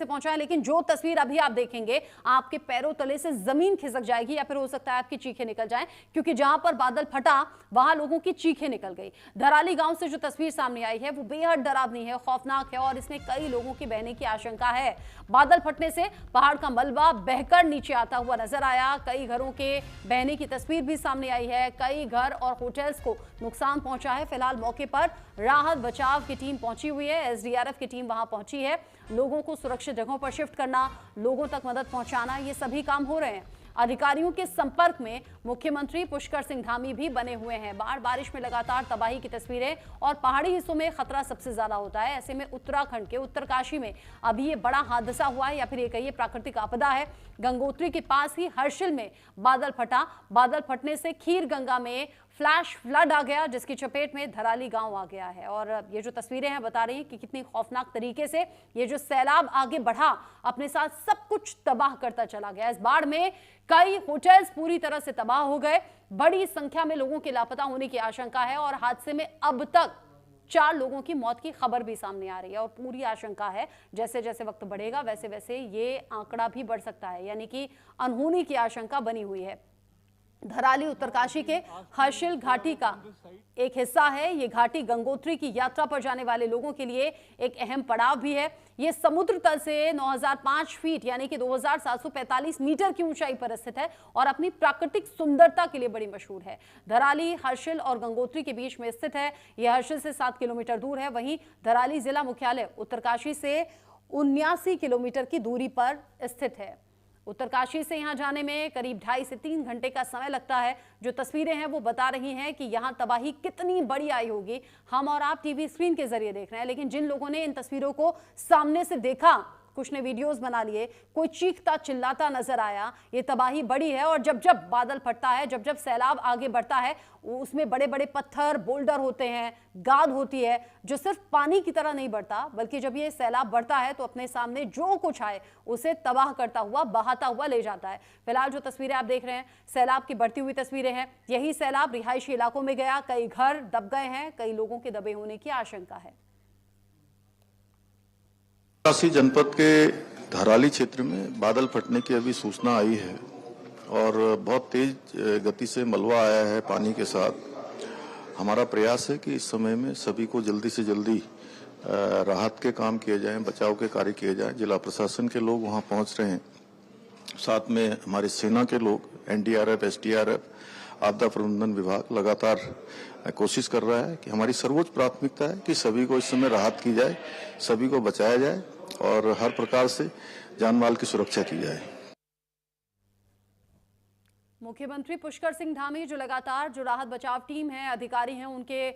से पहुंचा है, लेकिन जो तस्वीर अभी आप देखेंगे आपके पैरों तले से जमीन खिसक जाएगी या फिर हो सकता है आपकी चीखें निकल जाएं, क्योंकि जहां पर बादल फटा वहां लोगों की चीखें निकल गई। धराली गांव से जो तस्वीर सामने आई है वो बेहद डरावनी है, खौफनाक है और इसमें कई लोगों की बहने की आशंका है। बादल फटने से पहाड़ का मलबा बहकर नीचे आता हुआ नजर आया। कई घरों के बहने की तस्वीर भी सामने आई है। कई घर और होटल्स को नुकसान पहुंचा है। फिलहाल मौके पर राहत बचाव की टीम पहुंची हुई है, एसडीआरएफ की टीम वहां पहुंची है। लोगों को सुरक्षित जगहों पर शिफ्ट करना, लोगों तक मदद पहुंचाना, ये सभी काम हो रहे हैं। अधिकारियों के संपर्क में मुख्यमंत्री पुष्कर सिंह धामी भी बने हुए हैं। बारिश में लगातार तबाही की तस्वीरें और पहाड़ी हिस्सों में खतरा सबसे ज्यादा होता है। ऐसे में उत्तराखंड के उत्तरकाशी में अभी ये बड़ा हादसा हुआ है या फिर ये कहिए प्राकृतिक आपदा है। गंगोत्री के पास ही हर्षिल में बादल फटा। बादल फटने से खीर गंगा में फ्लैश फ्लड आ गया, जिसकी चपेट में धराली गांव आ गया है। और ये जो तस्वीरें हैं बता रही हैं कि कितनी खौफनाक तरीके से ये जो सैलाब आगे बढ़ा अपने साथ सब कुछ तबाह करता चला गया। इस बाढ़ में कई होटल्स पूरी तरह से तबाह हो गए। बड़ी संख्या में लोगों के लापता होने की आशंका है और हादसे में अब तक 4 लोगों की मौत की खबर भी सामने आ रही है और पूरी आशंका है जैसे जैसे वक्त बढ़ेगा वैसे वैसे ये आंकड़ा भी बढ़ सकता है, यानी कि अनहोनी की आशंका बनी हुई है। धराली उत्तरकाशी के हर्षिल घाटी का एक हिस्सा है। ये घाटी गंगोत्री की यात्रा पर जाने वाले लोगों के लिए एक अहम पड़ाव भी है। ये समुद्र तल से 9005 फीट यानी कि 2745 मीटर की ऊंचाई पर स्थित है और अपनी प्राकृतिक सुंदरता के लिए बड़ी मशहूर है। धराली हर्षिल और गंगोत्री के बीच में स्थित है। यह हर्षिल से 7 किलोमीटर दूर है। वहीं धराली जिला मुख्यालय उत्तरकाशी से 79 किलोमीटर की दूरी पर स्थित है। उत्तरकाशी से यहां जाने में करीब 2.5 से 3 घंटे का समय लगता है। जो तस्वीरें हैं वो बता रही हैं कि यहां तबाही कितनी बड़ी आई होगी। हम और आप टीवी स्क्रीन के जरिए देख रहे हैं, लेकिन जिन लोगों ने इन तस्वीरों को सामने से देखा, कुछ ने वीडियोस बना लिए, कोई चीखता चिल्लाता नजर आया। ये तबाही बड़ी है और जब जब बादल फटता है, जब जब सैलाब आगे बढ़ता है, उसमें बड़े बड़े पत्थर बोल्डर होते हैं, गाद होती है, जो सिर्फ पानी की तरह नहीं बढ़ता बल्कि जब ये सैलाब बढ़ता है तो अपने सामने जो कुछ आए उसे तबाह करता हुआ, बहाता हुआ ले जाता है। फिलहाल जो तस्वीरें आप देख रहे हैं सैलाब की बढ़ती हुई तस्वीरें हैं। यही सैलाब रिहायशी इलाकों में गया, कई घर दब गए हैं, कई लोगों के दबे होने की आशंका है। उत्तरकाशी जनपद के धराली क्षेत्र में बादल फटने की अभी सूचना आई है और बहुत तेज गति से मलबा आया है पानी के साथ। हमारा प्रयास है कि इस समय में सभी को जल्दी से जल्दी राहत के काम किए जाएं, बचाव के कार्य किए जाएं। जिला प्रशासन के लोग वहां पहुंच रहे हैं, साथ में हमारी सेना के लोग, एनडीआरएफ, एसडीआरएफ, आपदा प्रबंधन विभाग लगातार कोशिश कर रहा है कि हमारी सर्वोच्च प्राथमिकता है कि सभी को इस समय राहत की जाए, सभी को बचाया जाए और हर प्रकार से जान माल की सुरक्षा की जाए। मुख्यमंत्री पुष्कर सिंह धामी जो लगातार जो राहत बचाव टीम है, अधिकारी हैं, उनके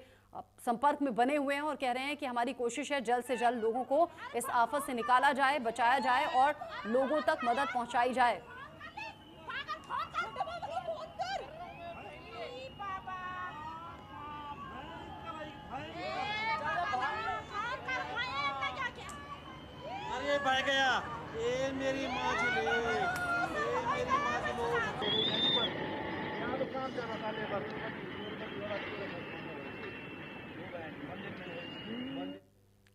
संपर्क में बने हुए हैं और कह रहे हैं कि हमारी कोशिश है जल्द से जल्द लोगों को इस आफत से निकाला जाए, बचाया जाए और लोगों तक मदद पहुंचाई जाए। बह गया ये मेरी माँ जी ले, ये मेरी माँ जी लो। यहाँ तो काम चल रहा है बस।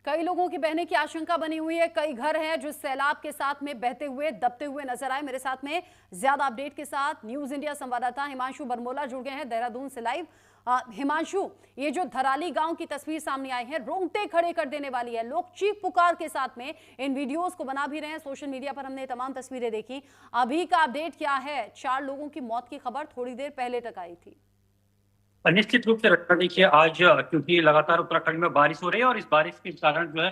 कई लोगों की बहने की आशंका बनी हुई है। कई घर हैं जो सैलाब के साथ में बहते हुए, दबते हुए नजर आए। मेरे साथ में ज्यादा अपडेट के साथ न्यूज इंडिया संवाददाता हिमांशु बरमोला जुड़ गए हैं देहरादून से लाइव। हिमांशु, ये जो धराली गांव की तस्वीर सामने आई है रोंगटे खड़े कर देने वाली है। लोग चीख पुकार के साथ में इन वीडियोस को बना भी रहे हैं। सोशल मीडिया पर हमने तमाम तस्वीरें देखी। अभी का अपडेट क्या है? 4 लोगों की मौत की खबर थोड़ी देर पहले तक आई थी। निश्चित रूप से रखा, देखिए आज क्योंकि लगातार उत्तराखंड में बारिश हो रही है और इस बारिश के कारण जो है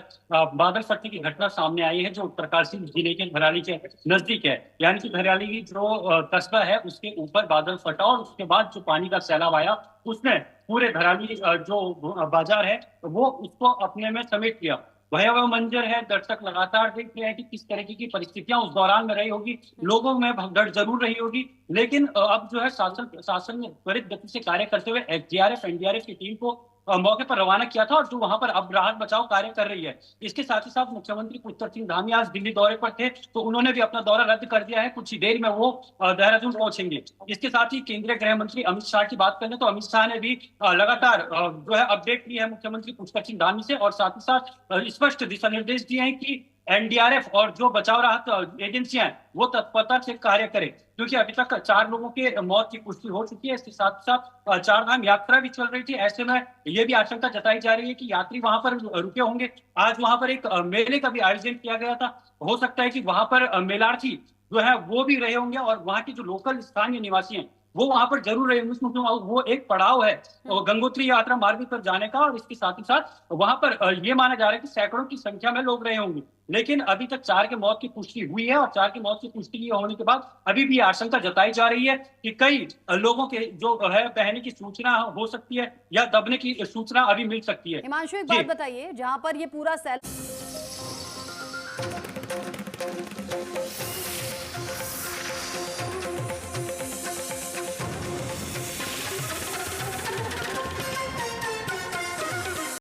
बादल फटने की घटना सामने आई है जो उत्तरकाशी जिले के धराली के नजदीक है। यानी कि धराली की जो कस्बा है उसके ऊपर बादल फटा और उसके बाद जो पानी का सैलाब आया उसने पूरे धराली जो बाजार है वो उसको अपने में समेट लिया। भयावह मंजर है, दर्शक लगातार देख रहे हैं कि किस तरीके की परिस्थितियां उस दौरान में रही होगी। लोगों में भगदड़ जरूर रही होगी, लेकिन अब जो है शासन ने त्वरित गति से कार्य करते हुए एसडीआरएफ, एनडीआरएफ की टीम को मौके पर रवाना किया था और जो वहां पर अब राहत बचाव कार्य कर रही है। इसके साथ ही साथ मुख्यमंत्री पुष्कर सिंह धामी आज दिल्ली दौरे पर थे तो उन्होंने भी अपना दौरा रद्द कर दिया है। कुछ ही देर में वो देहरादून पहुंचेंगे। इसके साथ ही केंद्रीय गृह मंत्री अमित शाह की बात करें तो अमित शाह ने भी लगातार जो है अपडेट ली है मुख्यमंत्री पुष्कर सिंह धामी से और साथ ही साथ स्पष्ट दिशा निर्देश दिए हैं कि एनडीआरएफ और जो बचाव राहत एजेंसियां हैं वो तत्परता से कार्य करें, क्योंकि अभी तक 4 लोगों के मौत की पुष्टि हो चुकी है। इसके साथ साथ 4 धाम यात्रा भी चल रही थी। ऐसे में ये भी आशंका जताई जा रही है कि यात्री वहां पर रुके होंगे। आज वहां पर एक मेले का भी आयोजन किया गया था, हो सकता है कि वहां पर मेलार्थी जो है वो भी रहे होंगे और वहां के जो लोकल स्थानीय निवासी हैं वो वहां पर जरूर रहे होंगे, क्योंकि वो एक पड़ाव है गंगोत्री यात्रा मार्ग पर जाने का। और इसके साथ ही साथ वहां पर ये माना जा रहा है कि सैकड़ों की संख्या में लोग रहे होंगे। लेकिन अभी तक 4 के मौत की पुष्टि हुई है और 4 की मौत की पुष्टि होने के बाद अभी भी आशंका जताई जा रही है कि कई लोगों के जो है बहने की सूचना हो सकती है या दबने की सूचना अभी मिल सकती है। हिमांशु, एक जी। बात बताइए, जहां पर ये पूरा सेल